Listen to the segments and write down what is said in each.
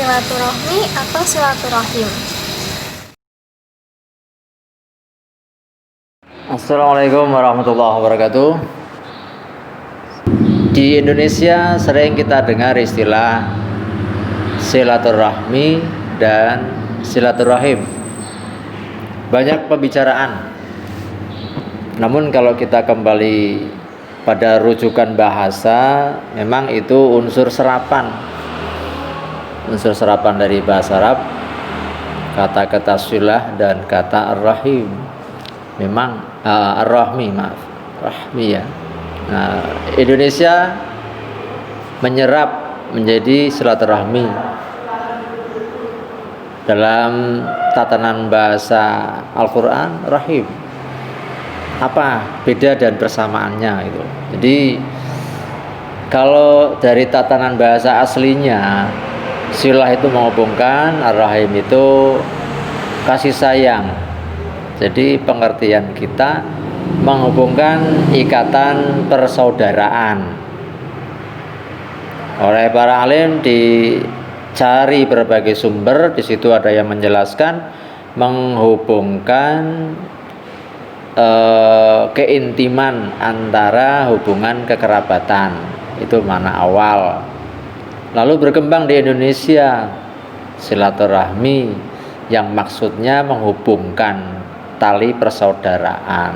silaturahmi atau silaturahim? Assalamualaikum warahmatullahi wabarakatuh. Di Indonesia sering kita dengar istilah silaturahmi dan silaturahim. Banyak pembicaraan. Namun kalau kita kembali pada rujukan bahasa, memang itu unsur serapan dari bahasa Arab, kata-kata silah dan kata ar-rahim. Memang ar-rahmi, rahmi ya. Nah, Indonesia menyerap menjadi silaturahmi dalam tatanan bahasa Al-Quran. Rahim, apa beda dan persamaannya itu? Jadi kalau dari tatanan bahasa aslinya, silah itu menghubungkan, ar-rahim itu kasih sayang. Jadi pengertian kita menghubungkan ikatan persaudaraan. Oleh para alim dicari berbagai sumber, di situ ada yang menjelaskan menghubungkan keintiman antara hubungan kekerabatan, itu mana awal. Lalu berkembang di Indonesia silaturahmi yang maksudnya menghubungkan tali persaudaraan.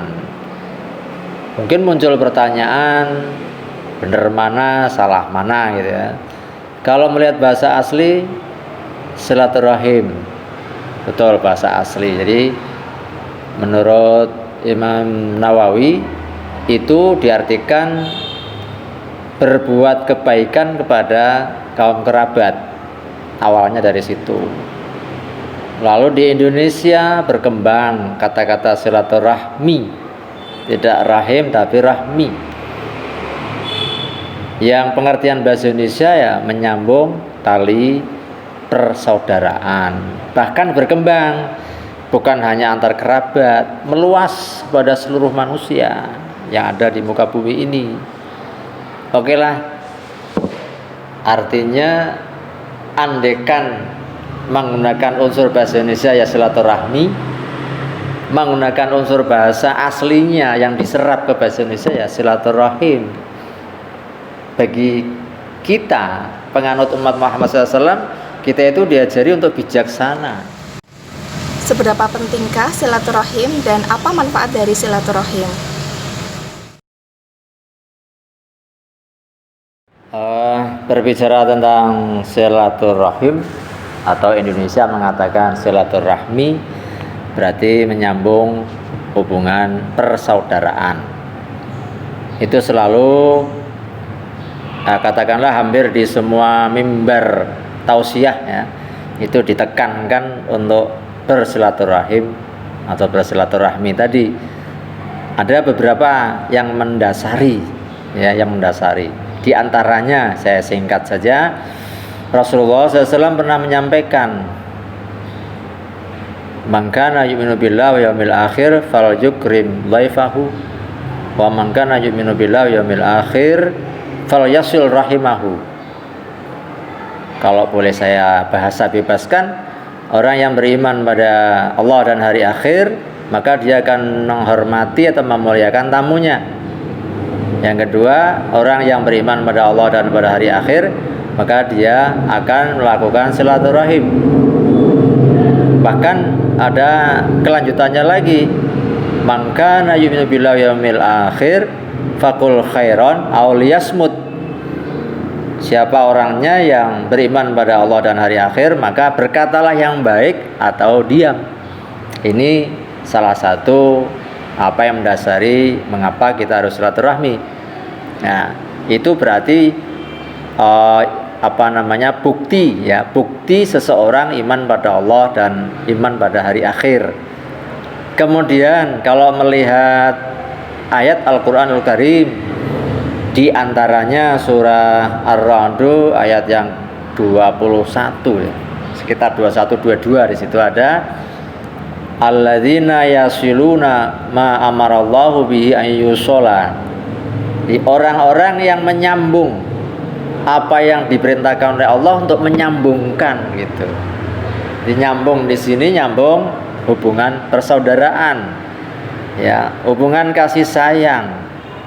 Mungkin muncul pertanyaan, benar mana, salah mana gitu ya. Kalau melihat bahasa asli, silaturahim, betul bahasa asli. Jadi menurut Imam Nawawi itu diartikan berbuat kebaikan kepada kaum kerabat. Awalnya dari situ. Lalu di Indonesia berkembang kata-kata silaturahmi, tidak rahim tapi rahmi, yang pengertian bahasa Indonesia ya menyambung tali persaudaraan. Bahkan berkembang bukan hanya antar kerabat, meluas pada seluruh manusia yang ada di muka bumi ini. Oke lah, artinya andekan menggunakan unsur bahasa Indonesia ya silaturahmi, menggunakan unsur bahasa aslinya yang diserap ke bahasa Indonesia ya silaturahim. Bagi kita penganut umat Muhammad SAW, kita itu diajari untuk bijaksana. Seberapa pentingkah silaturahim dan apa manfaat dari silaturahim? Berbicara tentang silaturahim, atau Indonesia mengatakan silaturahmi, berarti menyambung hubungan persaudaraan. Itu selalu katakanlah hampir di semua mimbar tausiah ya, itu ditekankan untuk bersilaturahim atau bersilaturahmi tadi. Ada beberapa yang mendasari ya, yang mendasari. Di antaranya saya singkat saja, Rasulullah SAW pernah menyampaikan, man kana yu'minu billahi wa yaumil akhir falyukrim dhaifahu wa man kana yu'minu billahi wa yaumil akhir falyasil rahimahu. Kalau boleh saya bahasa bebaskan, orang yang beriman pada Allah dan hari akhir, maka dia akan menghormati atau memuliakan tamunya. Yang kedua, orang yang beriman pada Allah dan pada hari akhir, maka dia akan melakukan silaturahim. Bahkan ada kelanjutannya lagi, man kana yu'minu billahi wal yaumil akhir faqul khairan aw liyasmut. Siapa orangnya yang beriman pada Allah dan hari akhir, maka berkatalah yang baik atau diam. Ini salah satu apa yang mendasari mengapa kita harus silaturahmi. Nah, itu berarti bukti ya, bukti seseorang iman pada Allah dan iman pada hari akhir. Kemudian kalau melihat ayat Al-Qur'anul Karim, di antaranya surah Ar-Ra'd ayat yang 21 ya, sekitar 21-22, di situ ada alladzina yasiluna ma amarallahu bihi an yushola, di orang-orang yang menyambung apa yang diperintahkan oleh Allah untuk menyambungkan gitu. Dinyambung di sini nyambung hubungan persaudaraan, ya, hubungan kasih sayang.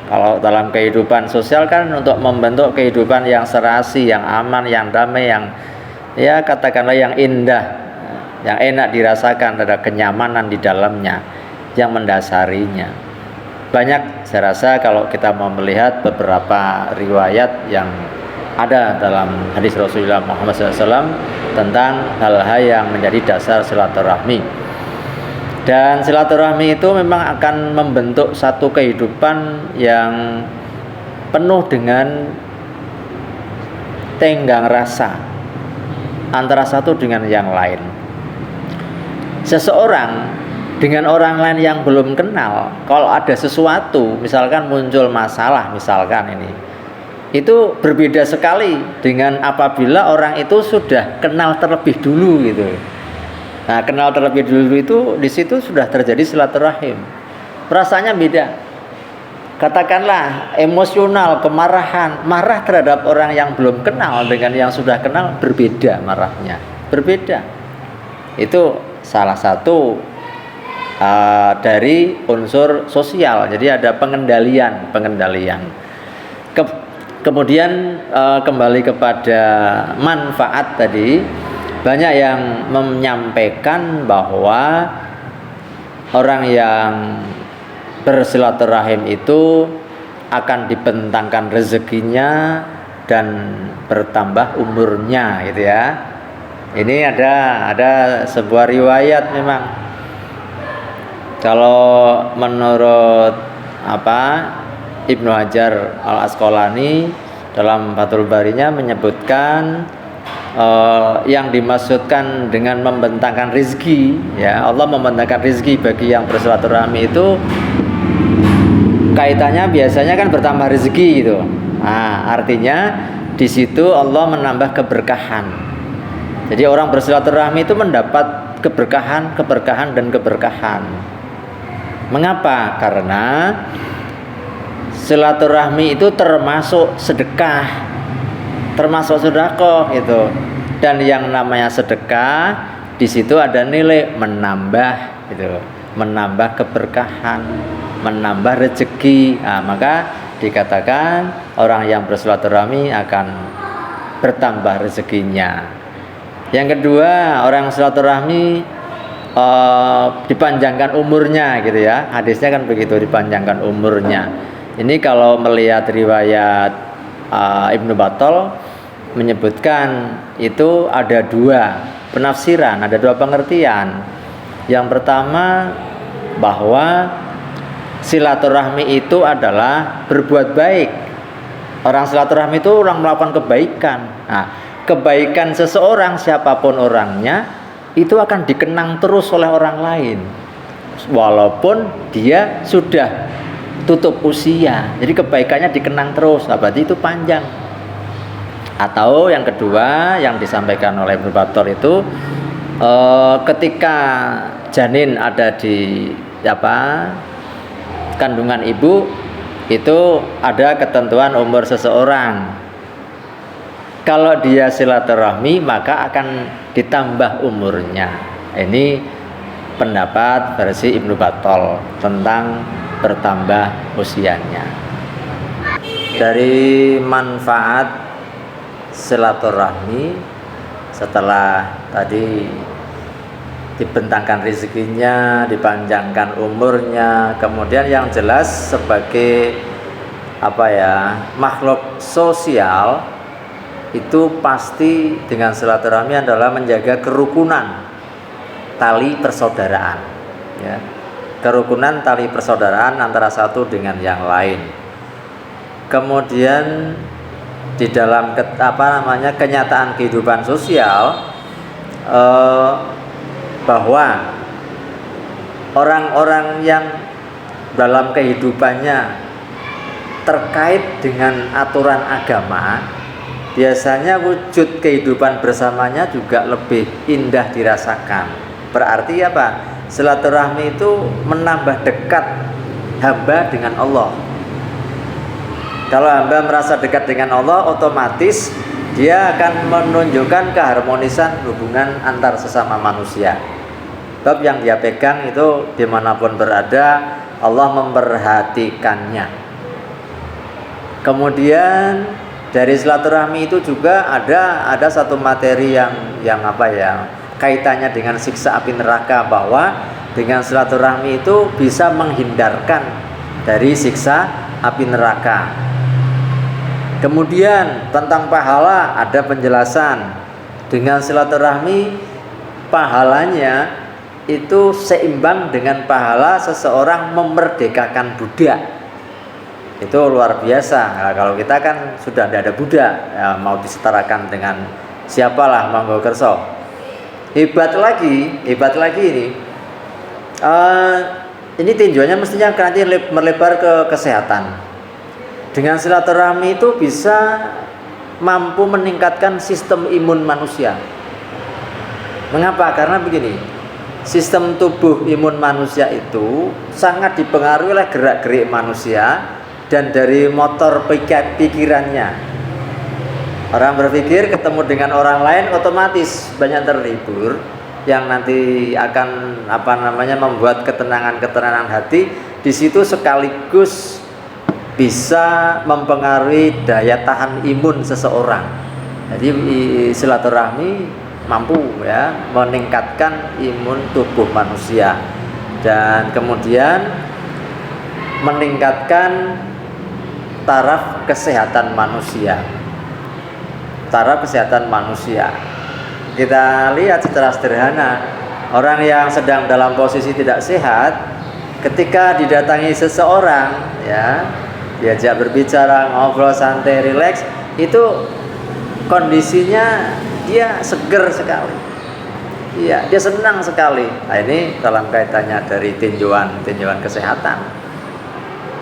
Kalau dalam kehidupan sosial kan untuk membentuk kehidupan yang serasi, yang aman, yang damai, yang ya katakanlah yang indah, yang enak dirasakan, ada kenyamanan di dalamnya yang mendasarinya. Banyak saya rasa kalau kita mau melihat beberapa riwayat yang ada dalam hadis Rasulullah Muhammad SAW tentang hal-hal yang menjadi dasar silaturahmi. Dan silaturahmi itu memang akan membentuk satu kehidupan yang penuh dengan tenggang rasa antara satu dengan yang lain. Seseorang dengan orang lain yang belum kenal, kalau ada sesuatu, misalkan muncul masalah, misalkan ini, itu berbeda sekali dengan apabila orang itu sudah kenal terlebih dulu gitu. Nah, kenal terlebih dulu itu di situ sudah terjadi silaturahim. Perasaannya beda. Katakanlah emosional, kemarahan, marah terhadap orang yang belum kenal dengan yang sudah kenal berbeda marahnya, berbeda. Itu salah satu dari unsur sosial. Jadi ada pengendalian. Kemudian kembali kepada manfaat tadi, banyak yang menyampaikan bahwa orang yang bersilaturahim itu akan dibentangkan rezekinya dan bertambah umurnya gitu ya. Ini ada sebuah riwayat memang. Kalau menurut Ibnu Hajar Al-Asqalani dalam Fathul Barinya menyebutkan yang dimaksudkan dengan membentangkan rizki, ya, Allah membentangkan rizki bagi yang bersilaturahmi itu kaitannya biasanya kan bertambah rezeki gitu. Nah, artinya di situ Allah menambah keberkahan. Jadi orang bersilaturahmi itu mendapat keberkahan dan keberkahan. Mengapa? Karena silaturahmi itu termasuk sedekah, termasuk sedekah itu. Dan yang namanya sedekah di situ ada nilai menambah gitu, menambah keberkahan, menambah rezeki. Nah, maka dikatakan orang yang bersilaturahmi akan bertambah rezekinya. Yang kedua, orang silaturahmi dipanjangkan umurnya gitu ya. Hadisnya kan begitu, dipanjangkan umurnya. Ini kalau melihat riwayat Ibnu Battal menyebutkan itu ada dua penafsiran, ada dua pengertian. Yang pertama bahwa silaturahmi itu adalah berbuat baik. Orang silaturahmi itu orang melakukan kebaikan. Nah, kebaikan seseorang siapapun orangnya itu akan dikenang terus oleh orang lain walaupun dia sudah tutup usia. Jadi kebaikannya dikenang terus, berarti itu panjang. Atau yang kedua yang disampaikan oleh Ibnu Battal itu ketika janin ada di kandungan ibu itu ada ketentuan umur seseorang. Kalau dia silaturahmi maka akan ditambah umurnya. Ini pendapat versi Ibnu Battal tentang bertambah usianya. Dari manfaat silaturahmi setelah tadi dibentangkan rezekinya, dipanjangkan umurnya, kemudian yang jelas sebagai makhluk sosial itu pasti dengan silaturahmi adalah menjaga kerukunan tali persaudaraan, ya. Kerukunan tali persaudaraan antara satu dengan yang lain. Kemudian di dalam kenyataan kehidupan sosial bahwa orang-orang yang dalam kehidupannya terkait dengan aturan agama, biasanya wujud kehidupan bersamanya juga lebih indah dirasakan. Berarti apa? Silaturahmi itu menambah dekat hamba dengan Allah. Kalau hamba merasa dekat dengan Allah, otomatis dia akan menunjukkan keharmonisan hubungan antar sesama manusia. Sebab yang dia pegang itu dimanapun berada, Allah memperhatikannya. Kemudian dari silaturahmi itu juga ada satu materi yang kaitannya dengan siksa api neraka, bahwa dengan silaturahmi itu bisa menghindarkan dari siksa api neraka. Kemudian tentang pahala ada penjelasan, dengan silaturahmi pahalanya itu seimbang dengan pahala seseorang memerdekakan budak. Itu luar biasa. Nah, kalau kita kan sudah tidak ada budak, ya, mau disetarakan dengan siapalah monggo kerso. Hebat lagi ini tinjauannya mestinya nanti melebar ke kesehatan. Dengan silaturahmi itu bisa mampu meningkatkan sistem imun manusia. Mengapa? Karena begini, sistem tubuh imun manusia itu sangat dipengaruhi oleh gerak-gerik manusia dan dari motor pikirannya. Orang berpikir ketemu dengan orang lain otomatis banyak terhibur, yang nanti akan membuat ketenangan hati. Di situ sekaligus bisa mempengaruhi daya tahan imun seseorang. Jadi silaturahmi mampu ya meningkatkan imun tubuh manusia dan kemudian meningkatkan taraf kesehatan manusia. Kita lihat secara sederhana, orang yang sedang dalam posisi tidak sehat, ketika didatangi seseorang, ya, diajak berbicara, ngobrol santai, rileks, itu kondisinya dia seger sekali. Iya, dia senang sekali. Nah, ini dalam kaitannya dari tinjauan kesehatan.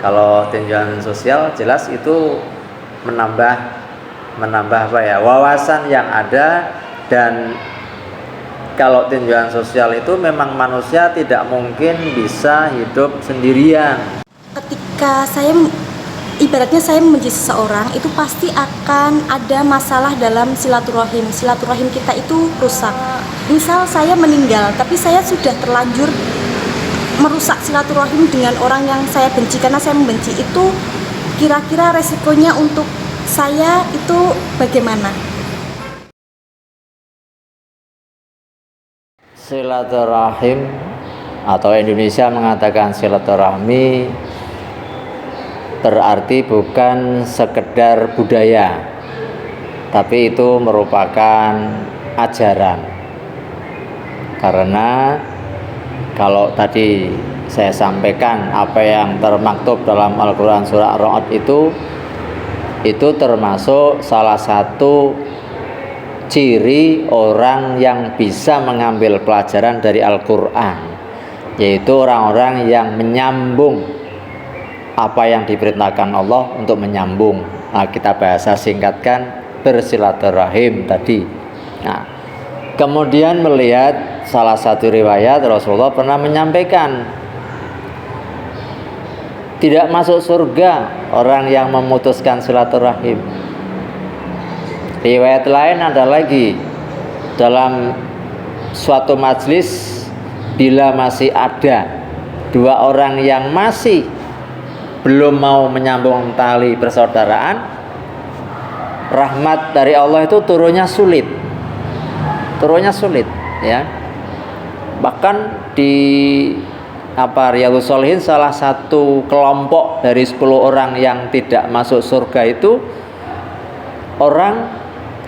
Kalau tinjauan sosial jelas itu menambah wawasan yang ada, dan kalau tinjauan sosial itu memang manusia tidak mungkin bisa hidup sendirian. Ketika ibaratnya saya membenci seseorang, itu pasti akan ada masalah dalam silaturahim kita itu rusak. Misal saya meninggal, tapi saya sudah terlanjur merusak silaturahim dengan orang yang saya benci karena saya membenci, itu kira-kira resikonya untuk saya itu bagaimana? Silaturahim, atau Indonesia mengatakan silaturahmi, berarti bukan sekedar budaya, tapi itu merupakan ajaran. Karena kalau tadi saya sampaikan apa yang termaktub dalam Al-Quran surah Ar-Ra'd itu termasuk salah satu ciri orang yang bisa mengambil pelajaran dari Al-Quran, yaitu orang-orang yang menyambung apa yang diperintahkan Allah untuk menyambung. Nah, kita bahasa singkatkan bersilaturahim tadi. Nah, kemudian melihat salah satu riwayat Rasulullah pernah menyampaikan tidak masuk surga orang yang memutuskan silaturahim. Riwayat lain ada lagi, dalam suatu majelis bila masih ada dua orang yang masih belum mau menyambung tali persaudaraan, rahmat dari Allah itu turunnya sulit ya. Bahkan di Riyadhus Shalihin, salah satu kelompok dari 10 orang yang tidak masuk surga itu orang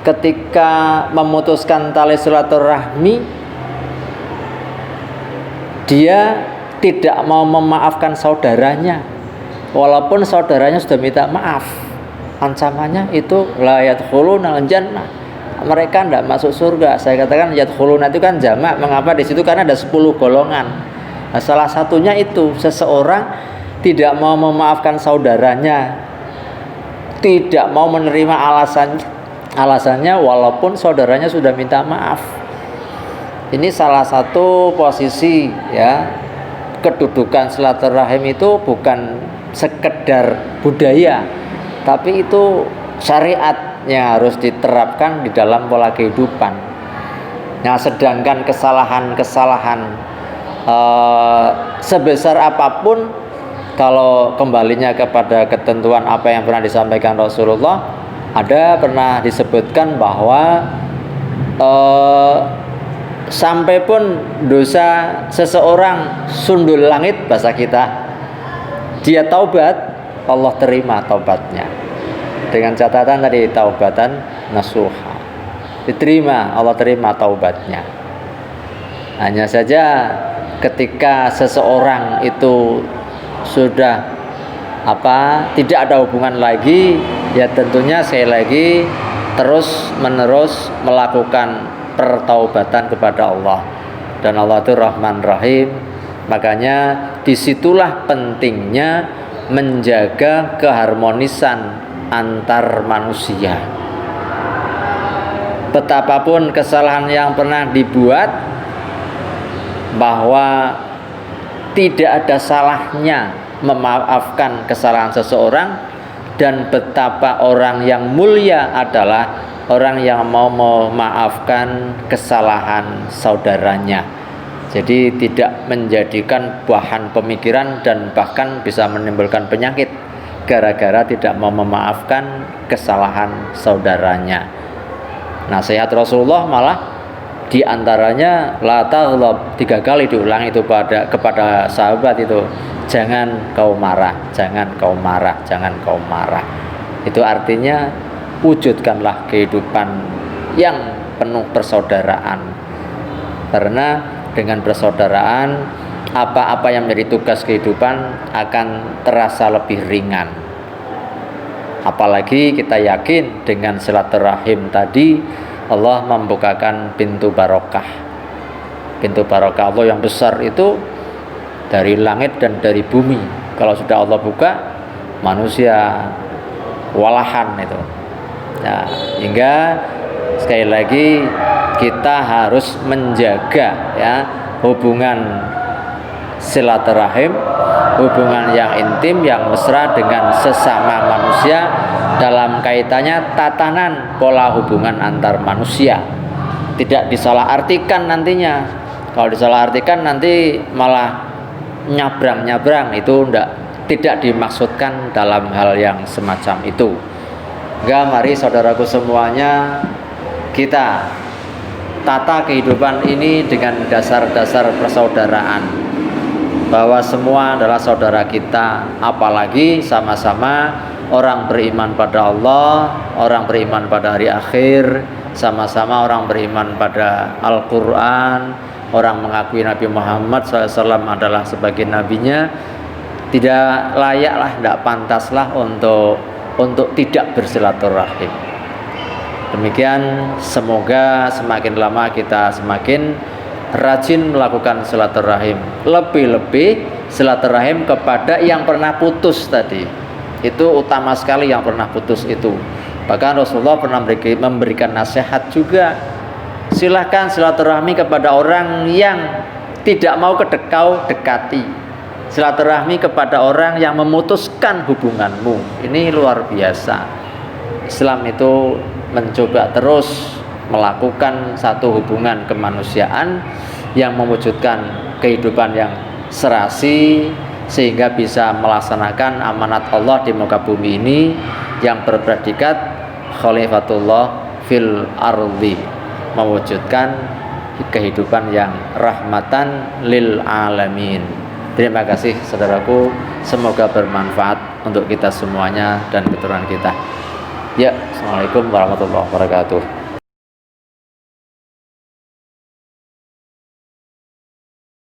ketika memutuskan tali silaturahmi, dia tidak mau memaafkan saudaranya walaupun saudaranya sudah minta maaf. Ancamannya itu la yadkhulunal jannah, mereka tidak masuk surga. Saya katakan yadkhuluna itu kan jamak. Mengapa di situ? Karena ada 10 golongan. Nah, salah satunya itu seseorang tidak mau memaafkan saudaranya, tidak mau menerima alasannya walaupun saudaranya sudah minta maaf. Ini salah satu posisi ya, kedudukan silaturahim itu bukan sekedar budaya, tapi itu syariatnya harus diterapkan di dalam pola kehidupan. Nah, sedangkan kesalahan-kesalahan sebesar apapun, kalau kembalinya kepada ketentuan apa yang pernah disampaikan Rasulullah, ada pernah disebutkan bahwa sampai pun dosa seseorang sundul langit, bahasa kita, dia taubat, Allah terima taubatnya dengan catatan tadi taubatan nasuha, diterima, Allah terima taubatnya. Hanya saja ketika seseorang itu sudah tidak ada hubungan lagi, ya tentunya sekali lagi terus menerus melakukan pertaubatan kepada Allah, dan Allah itu Rahman Rahim. Makanya disitulah pentingnya menjaga keharmonisan antar manusia. Betapapun kesalahan yang pernah dibuat, bahwa tidak ada salahnya memaafkan kesalahan seseorang, dan betapa orang yang mulia adalah orang yang mau memaafkan kesalahan saudaranya. Jadi tidak menjadikan bahan pemikiran dan bahkan bisa menimbulkan penyakit gara-gara tidak mau memaafkan kesalahan saudaranya. Nasihat Rasulullah malah diantaranya la taghlab, 3 kali diulang itu kepada sahabat itu, jangan kau marah, jangan kau marah, jangan kau marah. Itu artinya wujudkanlah kehidupan yang penuh persaudaraan, karena dengan persaudaraan apa-apa yang menjadi tugas kehidupan akan terasa lebih ringan. Apalagi kita yakin dengan silaturahim tadi Allah membukakan pintu barokah. Pintu barokah Allah yang besar itu dari langit dan dari bumi. Kalau sudah Allah buka, manusia walahan itu. Nah, hingga sekali lagi kita harus menjaga ya hubungan silaturahim, hubungan yang intim, yang mesra dengan sesama manusia dalam kaitannya tatanan pola hubungan antar manusia. Tidak disalahartikan nantinya. Kalau disalahartikan nanti malah nyabrang-nyabrang, itu tidak dimaksudkan dalam hal yang semacam itu. Mari saudaraku semuanya, kita tata kehidupan ini dengan dasar-dasar persaudaraan, bahwa semua adalah saudara kita, apalagi sama-sama orang beriman pada Allah, orang beriman pada hari akhir, sama-sama orang beriman pada Al-Quran, orang mengakui Nabi Muhammad SAW adalah sebagai nabinya. Tidak layaklah, tidak pantaslah untuk tidak bersilaturahim. Demikian, semoga semakin lama kita semakin rajin melakukan silaturahim, lebih-lebih silaturahim kepada yang pernah putus tadi. Itu utama sekali, yang pernah putus itu. Bahkan Rasulullah pernah memberikan nasihat juga, silahkan silaturahmi kepada orang yang tidak mau kau dekati. Silaturahmi kepada orang yang memutuskan hubunganmu. Ini luar biasa. Islam itu mencoba terus melakukan satu hubungan kemanusiaan yang mewujudkan kehidupan yang serasi, sehingga bisa melaksanakan amanat Allah di muka bumi ini yang berpredikat khalifatullah fil ardi, mewujudkan kehidupan yang rahmatan lil alamin. Terima kasih saudaraku, semoga bermanfaat untuk kita semuanya dan keturunan kita. Ya, assalamualaikum warahmatullahi wabarakatuh.